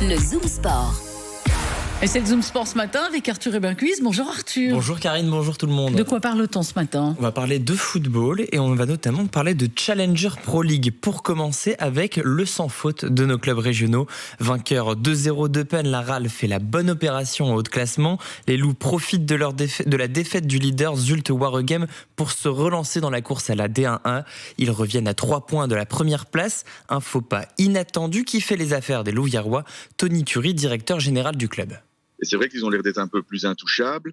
Le Zoom Sport. Et c'est le Zoom Sport ce matin avec Arthur Ebincuisse. Bonjour Arthur. Bonjour Karine, bonjour tout le monde. De quoi parle-t-on ce matin ? On va parler de football et on va notamment parler de Challenger Pro League. Pour commencer avec le sans faute de nos clubs régionaux. Vainqueur 2-0 d'Eupen, la RAL fait la bonne opération en haut de classement. Les Loups profitent de la défaite du leader Zulte Waregem pour se relancer dans la course à la D1A. Ils reviennent à 3 points de la première place. Un faux pas inattendu qui fait les affaires des Louvièrois. Tony Thury, directeur général du club. Et c'est vrai qu'ils ont l'air d'être un peu plus intouchables.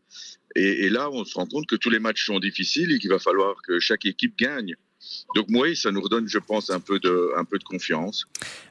Et là, on se rend compte que tous les matchs sont difficiles et qu'il va falloir que chaque équipe gagne. Donc oui, ça nous redonne, je pense, un peu de confiance.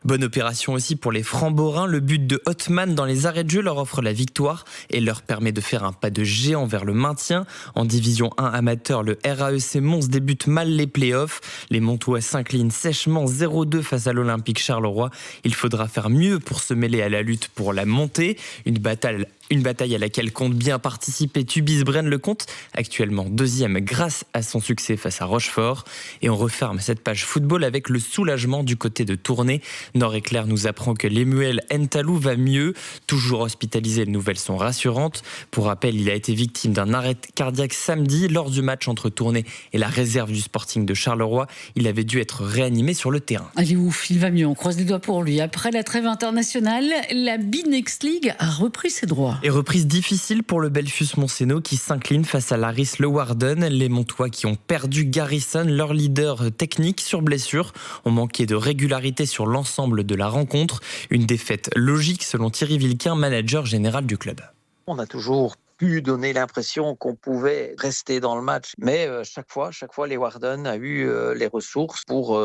Bonne opération aussi pour les Francs-Borins. Le but de Hotman dans les arrêts de jeu leur offre la victoire et leur permet de faire un pas de géant vers le maintien. En division 1 amateur, le RAEC Mons débute mal les playoffs. Les Montois s'inclinent sèchement 0-2 face à l'Olympique Charleroi. Il faudra faire mieux pour se mêler à la lutte pour la montée. Une bataille à laquelle compte bien participer Tubize Braine-le-Comte, actuellement deuxième grâce à son succès face à Rochefort. Et on referme cette page football avec le soulagement du côté de Tournai. Nord-Éclair nous apprend que Lemuel Ntalou va mieux. Toujours hospitalisé, les nouvelles sont rassurantes. Pour rappel, il a été victime d'un arrêt cardiaque samedi lors du match entre Tournai et la réserve du Sporting de Charleroi. Il avait dû être réanimé sur le terrain. Allez ouf, il va mieux, on croise les doigts pour lui. Après la trêve internationale, la B-Next League a repris ses droits. Et reprise difficile pour le Belfus Montseno qui s'incline face à l'Aris Leeuwarden. Les Montois qui ont perdu Garrison, leur leader technique, sur blessure, ont manqué de régularité sur l'ensemble de la rencontre. Une défaite logique selon Thierry Vilquin, manager général du club. On a toujours pu donner l'impression qu'on pouvait rester dans le match, mais chaque fois, les Warden a eu les ressources pour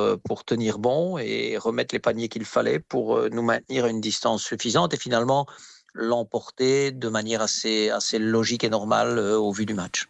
tenir bon et remettre les paniers qu'il fallait pour nous maintenir à une distance suffisante et finalement l'emporter de manière assez logique et normale au vu du match.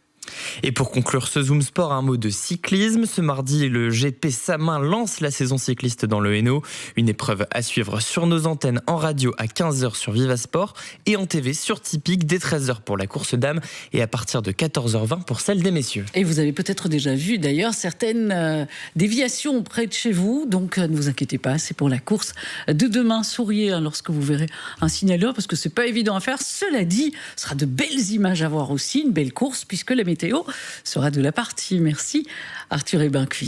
Et pour conclure ce Zoom Sport, un mot de cyclisme. Ce mardi, le GP Samin lance la saison cycliste dans le Hainaut. Une épreuve à suivre sur nos antennes en radio à 15h sur Vivasport et en TV sur Tipeee dès 13h pour la course dames et à partir de 14h20 pour celle des messieurs. Et vous avez peut-être déjà vu d'ailleurs certaines déviations près de chez vous, donc ne vous inquiétez pas, c'est pour la course de demain. Souriez lorsque vous verrez un signaleur parce que c'est pas évident à faire. Cela dit, ce sera de belles images à voir aussi, une belle course puisque la météo sera de la partie. Merci Arthur Ebincuisse.